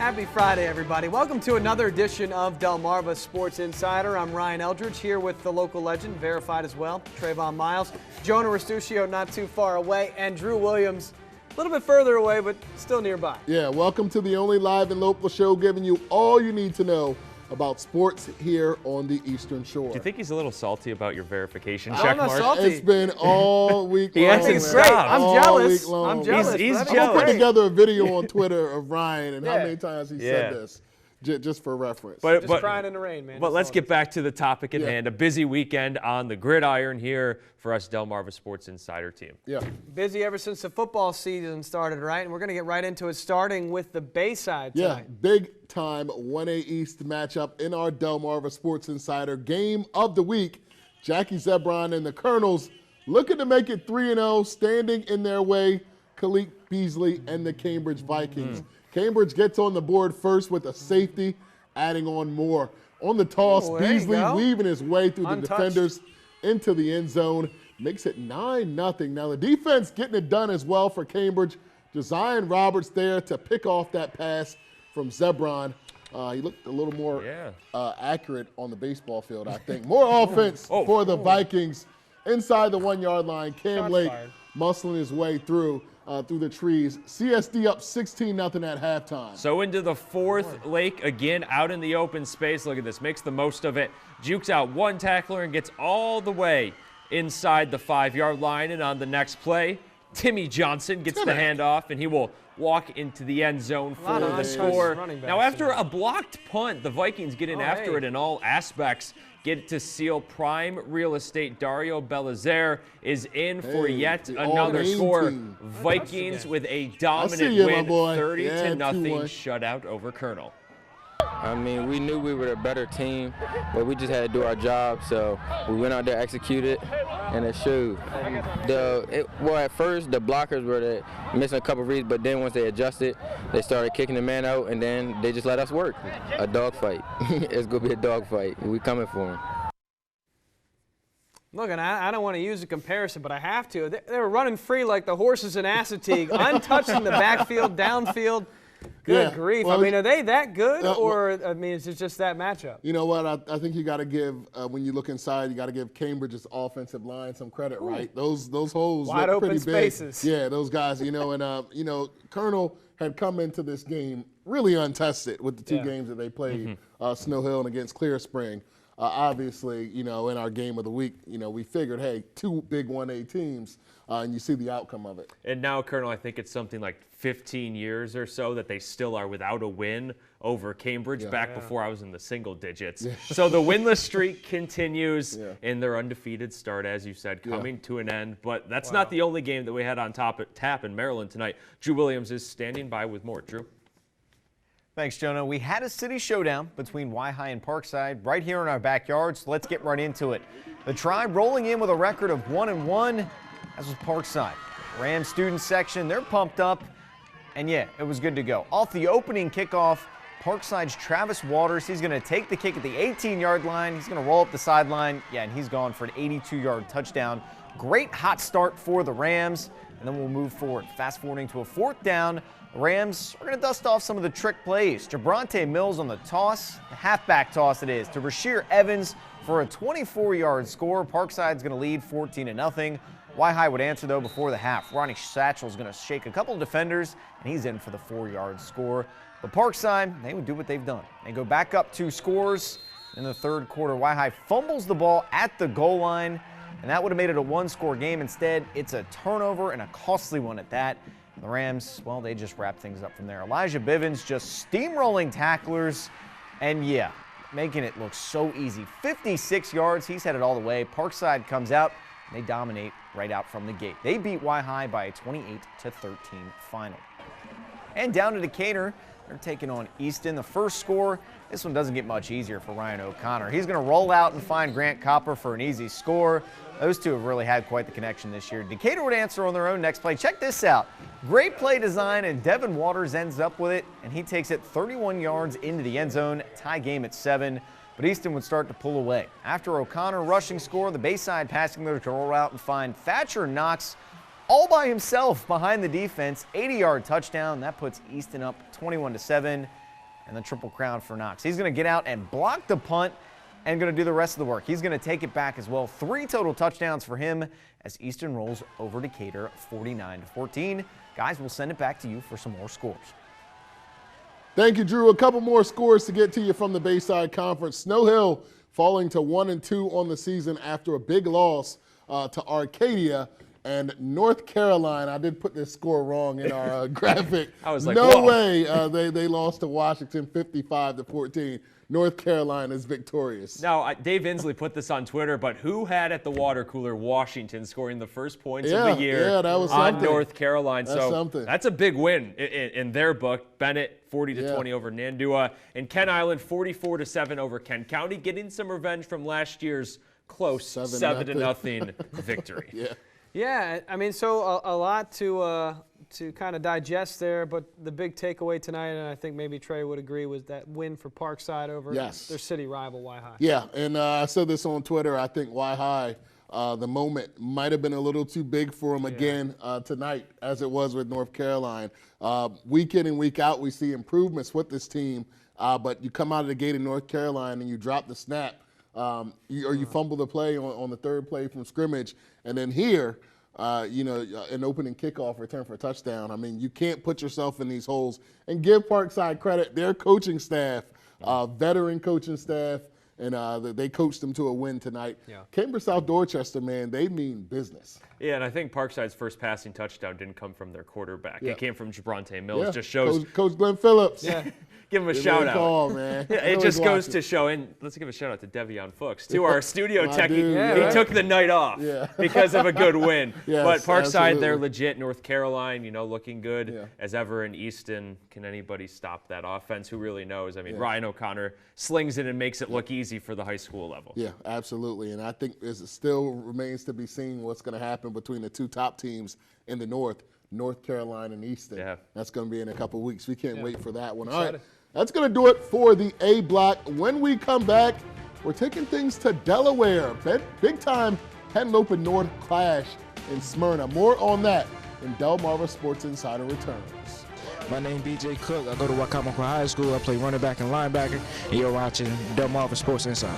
Happy Friday, everybody. Welcome to another edition of Delmarva Sports Insider. I'm Ryan Eldridge here with the local legend, verified as well, Trayvon Miles. Jonah Restuccio not too far away, and Drew Williams a little bit further away, but still nearby. Yeah, welcome to the only live and local show giving you all you need to know about sports here on the Eastern Shore. Do you think he's a little salty about your verification I'm check not mark? salty. It's been all week long. He hasn't Great. stopped. I'm All jealous. week long. I'm jealous. He's but I'm jealous. going to put great. together a video on Twitter of Ryan and how Yeah. many times he Yeah. said this, just for reference. Just crying in the rain, man. But That's let's all get it is. back to the topic at Yeah. hand. A busy weekend on the gridiron here for us Delmarva Sports Insider team. yeah. Busy ever since the football season started, right? And we're going to get right into it, starting with the Bayside Yeah, tonight. big time 1A East matchup in our Delmarva Sports Insider game of the week. Jackie Zebron and the Colonels looking to make it 3-0, standing in their way, Khalid Beasley and the Cambridge Vikings. Cambridge gets on the board first with a safety, adding on more. On the toss, Oh, there you Beasley go. weaving his way through Untouched. the defenders into the end zone, makes it 9-0. Now the defense getting it done as well for Cambridge. Josiah Roberts there to pick off that pass from Zebron. He looked a little more accurate on the baseball field, I think. More offense for the Vikings inside the 1 yard line. Cam Shots Lake fired. muscling his way through the trees. CSD up 16-0 at halftime. So into the fourth, Lake again out in the open space. Look at this, makes the most of it. Jukes out one tackler and gets all the way inside the 5 yard line. And on the next play, Timmy Johnson gets the handoff and he will walk into the end zone for lot of the untouched score. running backs Now after tonight. a blocked punt, the Vikings get in after hey. it in all aspects. Get to seal prime real estate. Dario Belizaire is in for Hey, yet the another all-name score. team. Vikings with a see dominant you, my win, boy. 30 Yeah, to nothing 2-1. shutout over Colonel. I mean, we knew we were a better team, but we just had to do our job. So we went out there, executed, and it showed. At first the blockers were missing a couple reads, but then once they adjusted, they started kicking the man out, and then they just let us work. A dogfight. It's gonna be a dogfight. We coming for them. Look, and I don't want to use a comparison, but I have to. They were running free like the horses in Assateague, untouched in the backfield, downfield. Good Yeah, grief. well, I mean, are they that good, well- or, I mean, is it just that matchup? You know what? I think you got to give, when you look inside, you got to give Cambridge's offensive line some credit, right? Those holes Wide look open pretty spaces. big. Yeah, those guys, and Colonel had come into this game really untested with the two Yeah. games that they played, Snow Hill and against Clear Spring. Obviously, in our game of the week, we figured, hey, two big 1A teams, and you see the outcome of it. And now, Colonel, I think it's something like 15 years or so that they still are without a win over Cambridge back before I was in the single digits. So the winless streak continues in their undefeated start, as you said, coming to an end. But that's not the only game that we had on tap in Maryland tonight. Drew Williams is standing by with more. Drew? Thanks, Jonah. We had a city showdown between Y-High and Parkside right here in our backyard, so let's get right into it. The Tribe rolling in with a record of 1-1, as was Parkside. Rams student section, they're pumped up, and yeah, it was good to go. Off the opening kickoff, Parkside's Travis Waters, he's going to take the kick at the 18-yard line. He's going to roll up the sideline, and he's gone for an 82-yard touchdown. Great hot start for the Rams, and then we'll move forward. Fast forwarding to a fourth down. The Rams are going to dust off some of the trick plays. Jabronte Mills on the toss, the halfback toss it is, to Rasheer Evans for a 24-yard score. Parkside's going to lead 14-0. Y-High would answer, though, before the half. Ronnie Satchel's going to shake a couple of defenders, and he's in for the 4-yard score. But Parkside, they would do what they've done. They go back up 2 scores in the third quarter. Y-High fumbles the ball at the goal line, and that would have made it a 1-score game. Instead, it's a turnover and a costly one at that. The Rams, well, they just wrap things up from there. Elijah Bivens just steamrolling tacklers, and yeah, making it look so easy. 56 yards, he's headed all the way. Parkside comes out, and they dominate right out from the gate. They beat Y-High by a 28-13 final. And down to Decatur, they're taking on Easton. The first score, this one doesn't get much easier for Ryan O'Connor. He's going to roll out and find Grant Copper for an easy score. Those two have really had quite the connection this year. Decatur would answer on their own next play. Check this out. Great play design, and Devin Waters ends up with it, and he takes it 31 yards into the end zone. Tie game at 7, but Easton would start to pull away. After O'Connor rushing score, the Bayside passing there to roll out and find Thatcher Knox all by himself behind the defense. 80-yard touchdown. That puts Easton up 21-7. and the Triple Crown for Knox. He's going to get out and block the punt and going to do the rest of the work. He's going to take it back as well. 3 total touchdowns for him as Easton rolls over Decatur 49-14. Guys, we'll send it back to you for some more scores. Thank you, Drew. A couple more scores to get to you from the Bayside Conference. Snow Hill falling to 1-2 on the season after a big loss to Arcadia. And North Carolina, I did put this score wrong in our graphic. I was like, no whoa. way they lost to Washington 55-14. North Carolina is victorious. Now, Dave Inslee put this on Twitter, but who had at the water cooler Washington scoring the first points of the year that was on something. North Carolina? That's something. That's a big win in their book. Bennett 40-20 over Nandua, and Ken Island 44-7 over Kent County, getting some revenge from last year's close 7-0 victory. Yeah, I mean, so a lot to kind of digest there, but the big takeaway tonight, and I think maybe Trey would agree, was that win for Parkside over their city rival, Y-High. Yeah, and I said this on Twitter. I think Y-High, the moment might have been a little too big for them again tonight, as it was with North Carolina. Week in and week out, we see improvements with this team, but you come out of the gate in North Carolina and you drop the snap, or you fumble the play on the third play from scrimmage, and then here, an opening kickoff return for a touchdown. I mean, you can't put yourself in these holes. And give Parkside credit, their coaching staff, veteran coaching staff, and they coached them to a win tonight. Cambridge South Dorchester, man, they mean business. Yeah, and I think Parkside's first passing touchdown didn't come from their quarterback. It came from Jabronte Mills. Just shows Coach Glenn Phillips. Give him a shout out. Call, man. It just goes to show, and let's give a shout out to Devion Fuchs, to our studio tech. He took the night off because of a good win. But Parkside, they're legit. North Carolina, looking good as ever in Easton. Can anybody stop that offense? Who really knows? I mean, Ryan O'Connor slings it and makes it look easy for the high school level. Yeah, absolutely. And I think it still remains to be seen what's going to happen between the two top teams in the North Carolina and Easton. That's going to be in a couple weeks. We can't wait for that one. All right. That's going to do it for the A Block. When we come back, we're taking things to Delaware. Big time Henlopen North clash in Smyrna. More on that when Delmarva Sports Insider returns. My name is BJ Cook. I go to Wacomico High School. I play running back and linebacker. And you're watching Delmarva Sports Insider.